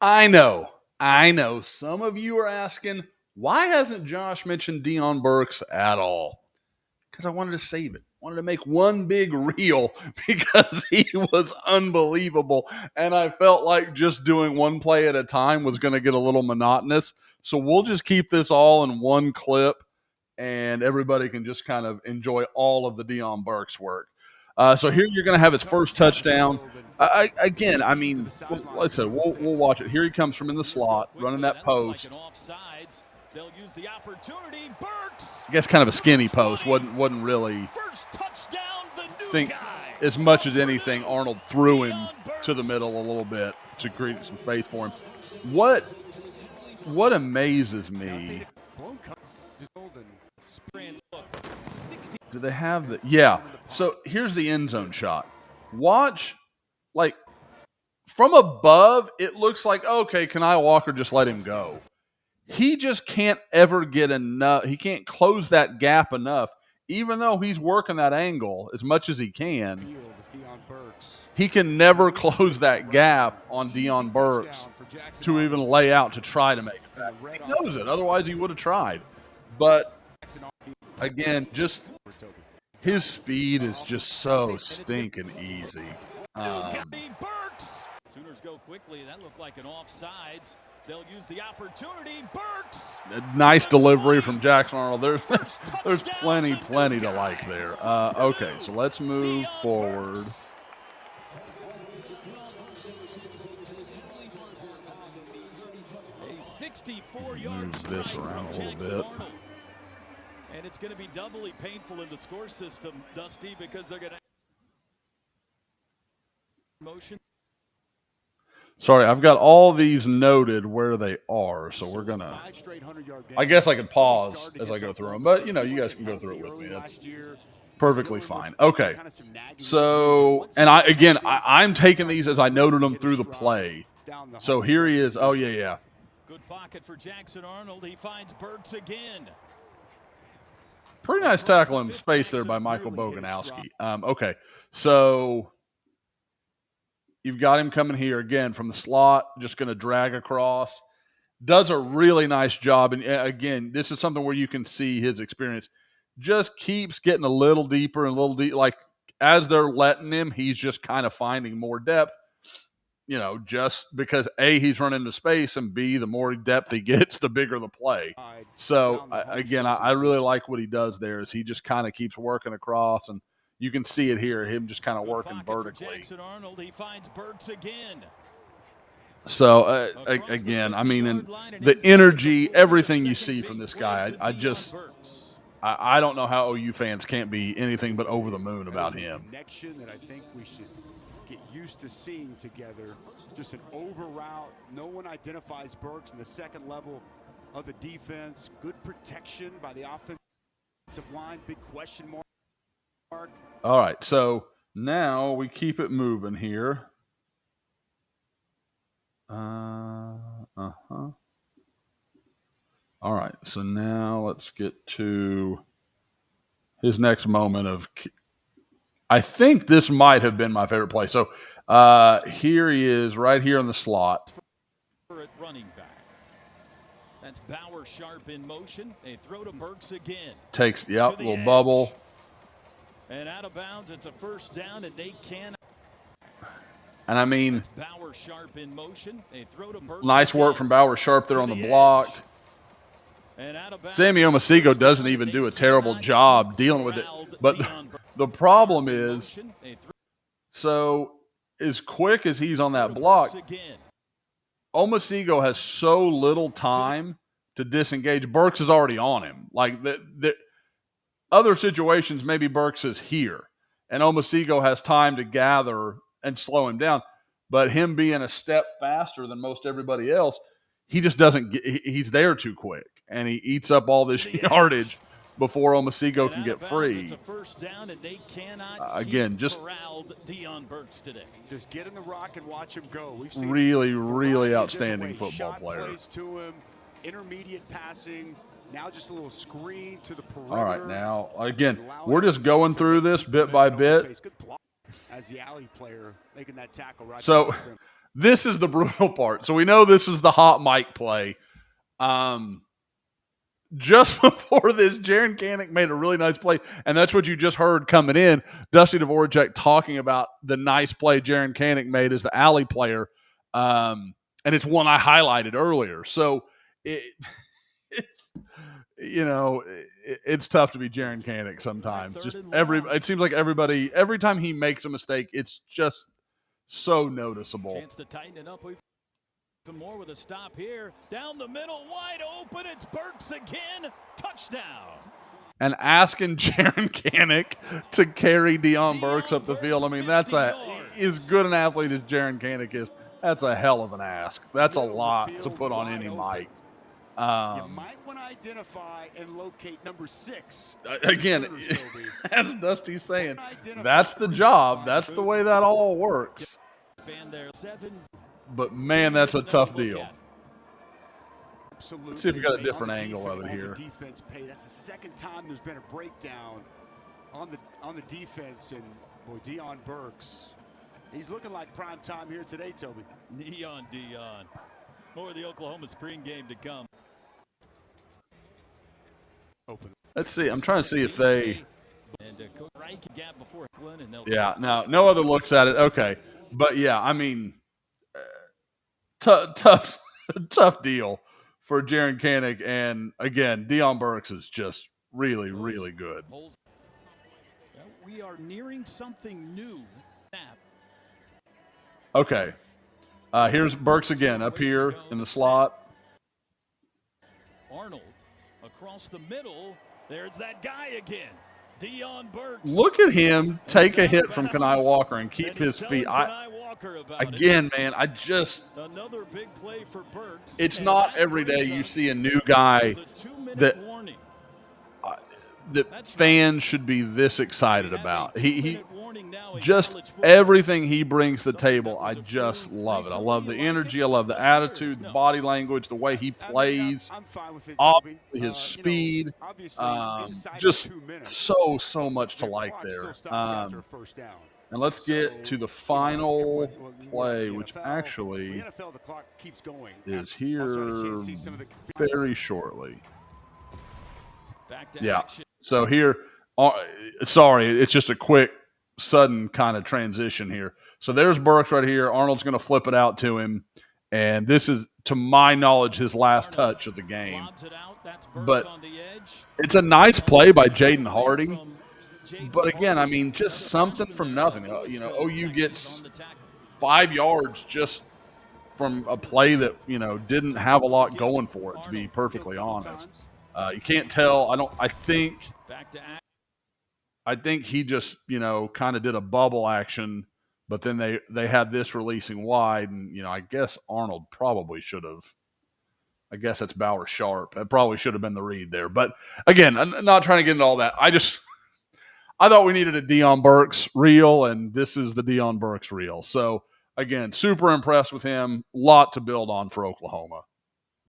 I know. Some of you are asking, why hasn't Josh mentioned Deion Burks at all? Because I wanted to save it. Wanted to make one big reel because he was unbelievable. And I felt like just doing one play at a time was going to get a little monotonous. So we'll just keep this all in one clip and everybody can just kind of enjoy all of the Deion Burks work. So here you're going to have his first touchdown. Again, I mean, like I said, we'll watch it. Here he comes from in the slot, running that post. They'll use the opportunity. Burks. I guess kind of a skinny post. Wasn't really. First touchdown, the new think guy. as much as anything, Arnold threw him to the middle a little bit to create some space for him. What amazes me? Do they have the? Yeah. So here's the end zone shot. Watch, like from above, it looks like okay. Kaniah Walker just let him go. He just can't ever get enough. He can't close that gap enough, even though he's working that angle as much as he can. He can never close that gap on Deion Burks to even lay out to try to make it back. He knows it. Otherwise, he would have tried. But again, just his speed is just so stinking easy. Sooners go quickly. That looked like an offsides. They'll use the opportunity. Burks. Nice delivery from Jackson Arnold. There's plenty to like there. Okay, so let's move forward. A 64-yard move this around a little bit. And it's going to be doubly painful in the score system, Dusty, because they're going to motion. Sorry, I've got all these noted where they are, so we're going to – I guess I could pause as I go through them, but, you guys can go through it with me. That's perfectly fine. Okay, so – and I'm taking these as I noted them through the play. So here he is. Oh, yeah. Good pocket for Jackson Arnold. He finds Burks again. Pretty nice tackle in space there by Michael Boganowski. Okay, so – you've got him coming here again from the slot, just going to drag across. Does a really nice job. And again, this is something where you can see his experience. Just keeps getting a little deeper and a little deep. Like as they're letting him, he's just kind of finding more depth. Just because A, he's running into space, and B, the more depth he gets, the bigger the play. So I really like what he does there. Is he just kind of keeps working across and. You can see it here, him just kind of working vertically. Arnold, he finds Burks again. So, again, I mean, and the energy, everything you see from this guy, I don't know how OU fans can't be anything but over the moon about him. Connection that I think we should get used to seeing together. Just an over route. No one identifies Burks in the second level of the defense. Good protection by the offensive line. Big question mark. All right, so now we keep it moving here. All right, so now let's get to his next moment of – I think this might have been my favorite play. So here he is right here in the slot. Running back. That's Bauer sharp in motion. They throw to Burks again. Takes, little bubble. And out of bounds, it's a first down, and they can. And I mean, Bauer sharp in motion. They throw to Burks nice work from Bauer Sharp there on the block. And out of bounds, Sammy Omasigo doesn't even do a terrible job dealing with it. But the problem is, so as quick as he's on that block, Omasigo has so little time to disengage. Burks is already on him. Like the other situations, maybe Burks is here, and Omasigo has time to gather and slow him down. But him being a step faster than most everybody else, he just doesn't get – he's there too quick, and he eats up all this yardage before Omasigo can get free. Again, just Deion Burks today. Just get in the rock and watch him go. We've seen really outstanding football player. To him, intermediate passing – now just a little screen to the perimeter. All right, now, again, we're just going through this bit by bit. As the alley player making that tackle right. So, this is the brutal part. So we know this is the hot mic play. Just before this, Jaren Kanak made a really nice play, and that's what you just heard coming in. Dusty Dvorak talking about the nice play Jaren Kanak made as the alley player, and it's one I highlighted earlier. So it's it's tough to be Jaren Kanak sometimes. Just it seems like everybody every time he makes a mistake, it's just so noticeable. Chance to tighten it up even more with a stop here. Down the middle, wide open. It's Burks again. Touchdown. And asking Jaren Kanak to carry Deion Burks up the field. I mean, that's as good an athlete as Jaren Kanak is. That's a hell of an ask. That's a lot to put on any mic. You might want to identify and locate number 6. Again, as Dusty's saying, that's the job. That's the way that all works. But, man, that's a tough deal. Absolutely. Let's see if we got a different angle of it here. Defense pay. That's the second time there's been a breakdown on the defense, and boy, Deion Burks, he's looking like prime time here today, Toby. Deion. More of the Oklahoma spring game to come. Open. Let's see. I'm trying to see if they. Yeah, no other looks at it. Okay, but yeah, I mean, tough deal for Jaren Kanak, and again, Deion Burks is just really, really good. We are nearing something new. Okay, here's Burks again up here in the slot. Arnold across the middle. There's that guy again. Deion Burks. Look at him take a hit from Kenai Walker and keep his feet. Again, man, another big play for Burks. It's not every day you see a new guy that fans should be this excited about. He just everything he brings to the table, I just love it. I love the energy, I love the attitude, the body language, the way he plays, obviously his speed, just so much to like there. And let's get to the final play, which actually is here very shortly. Yeah. So here, sorry, it's just a quick, sudden kind of transition here. So there's Burks right here. Arnold's going to flip it out to him. And this is, to my knowledge, his last touch of the game. But it's a nice play by Jaden Hardy. But again, I mean, just something from nothing. OU gets 5 yards just from a play that, didn't have a lot going for it, to be perfectly honest. You can't tell. I think he just, kind of did a bubble action, but then they had this releasing wide, and, I guess Arnold probably should have. I guess that's Bauer Sharp. That probably should have been the read there. But, again, I'm not trying to get into all that. I thought we needed a Deion Burks reel, and this is the Deion Burks reel. So, again, super impressed with him. Lot to build on for Oklahoma.